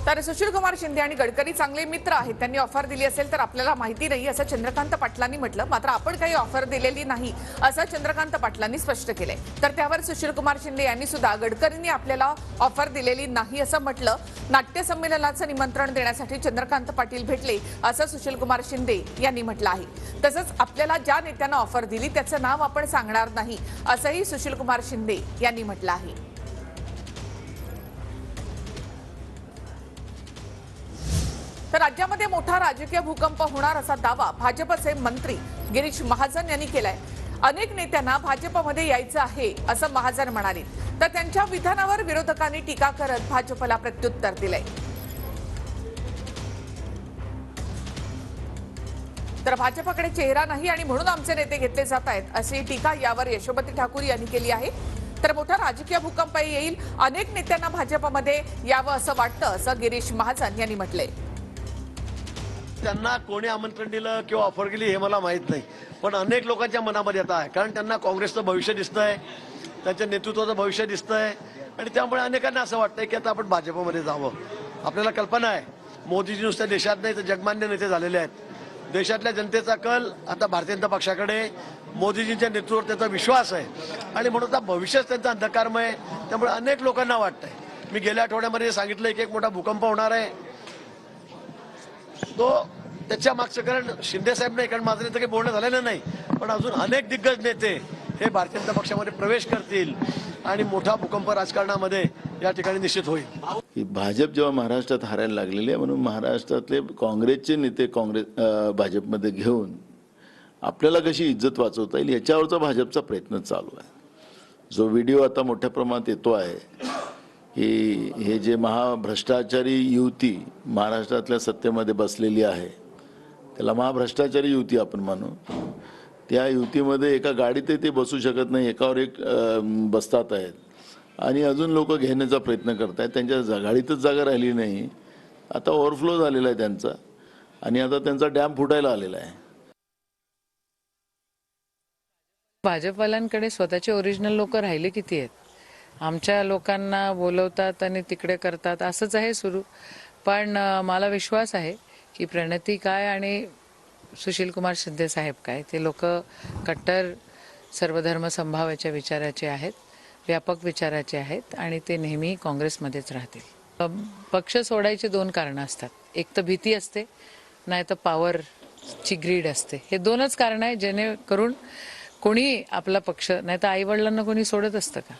तर सुशीलकुमार शिंदे आणि गडकरी चांगले मित्र आहेत, त्यांनी ऑफर दिली असेल तर आपल्याला माहिती नाही असं चंद्रकांत पाटलांनी म्हटलं. मात्र आपण काही ऑफर दिलेली नाही असं चंद्रकांत पाटलांनी स्पष्ट केलंय. तर त्यावर सुशीलकुमार शिंदे यांनी सुद्धा गडकरींनी आपल्याला ऑफर दिलेली नाही असं म्हटलं. नाट्य संमेलनाचं निमंत्रण देण्यासाठी चंद्रकांत पाटील भेटले असं सुशीलकुमार शिंदे यांनी म्हटलं आहे. तसंच आपल्याला ज्या नेत्यांना ऑफर दिली त्याचं नाव आपण सांगणार नाही असंही सुशीलकुमार शिंदे यांनी म्हटलं आहे. तर राज्यामध्ये मोठा राजकीय भूकंप होणार असा दावा भाजपचे मंत्री गिरीश महाजन यांनी केलाय. अनेक नेत्यांना भाजपमध्ये यायचं आहे असं महाजन म्हणाले. तर त्यांच्या विधानावर विरोधकांनी टीका करत भाजपला प्रत्युत्तर दिलंय. तर भाजपकडे चेहरा नाही आणि म्हणून आमचे नेते घेतले जात आहेत अशी टीका यावर यशोमती ठाकूर यांनी केली आहे. तर मोठा राजकीय भूकंप येईल, अनेक नेत्यांना भाजपमध्ये यावं असं वाटतं असं गिरीश महाजन यांनी म्हटलंय. त्यांना कोणी आमंत्रण दिलं किंवा ऑफर केली हे मला माहित नाही, पण अनेक लोकांच्या मनामध्ये आता आहे, कारण त्यांना काँग्रेसचं भविष्य दिसतंय, त्यांच्या नेतृत्वाचं भविष्य दिसतंय आणि त्यामुळे अनेकांना असं वाटतंय की आता आपण भाजपमध्ये जावं. आपल्याला कल्पना आहे मोदीजी नुसत्या देशात नाही तर जगमान्य नेते झालेले आहेत. देशातल्या जनतेचा कल आता भारतीय जनता पक्षाकडे, मोदीजींच्या नेतृत्वावर त्यांचा विश्वास आहे आणि म्हणून आता भविष्यच त्यांचं अंधकारमय आहे. त्यामुळे अनेक लोकांना वाटतंय, मी गेल्या आठवड्यामध्ये सांगितलं एक मोठा भूकंप होणार आहे. तो त्याच्या मागचं कारण शिंदे साहेब नाही, कारण माझं तर काही बोलणं झालेलं नाही, पण अजून अनेक दिग्गज नेते हे भारतीय जनता पक्षामध्ये प्रवेश करतील आणि मोठा भूकंप राजकारणामध्ये या ठिकाणी निश्चित होईल. भाजप जेव्हा महाराष्ट्रात हारायला लागलेली आहे म्हणून महाराष्ट्रातले काँग्रेसचे नेते भाजपमध्ये घेऊन आपल्याला कशी इज्जत वाचवता येईल याच्यावरचा भाजपचा प्रयत्न चालू आहे. जो व्हिडिओ आता मोठ्या प्रमाणात येतो आहे की हे जे महाभ्रष्टाचारी युती महाराष्ट्रातल्या सत्तेमध्ये बसलेली आहे त्याला महाभ्रष्टाचारी युती आपण मानू. त्या युतीमध्ये एका गाडीत ते बसू शकत नाही, एकावर एक बसतात आहेत आणि अजून लोक घेण्याचा प्रयत्न करत आहेत. त्यांच्या गाडीतच जागा राहिली नाही, आता ओव्हरफ्लो झालेला आहे त्यांचा आणि आता त्यांचा डॅम फुटायला आलेला आहे. भाजपवाल्यांकडे स्वतःचे ओरिजिनल लोक राहिले किती आहेत? आमच्या लोकांना बोलवतात आणि तिकडे करतात, असंच आहे सुरू. पण मला विश्वास आहे की प्रणती काय आणि सुशीलकुमार शिंदे साहेब काय ते लोक कट्टर सर्वधर्म संभावाच्या विचाराचे आहेत, व्यापक विचाराचे आहेत आणि ते नेहमी काँग्रेसमध्येच राहतील. पक्ष सोडायची दोन कारणं असतात, एक तर भीती असते, नाही तर पॉवरची ग्रीड असते. हे दोनच कारण आहे जेणेकरून कोणी आपला पक्ष, नाही तर आईवडिलांना कोणी सोडत असतं का?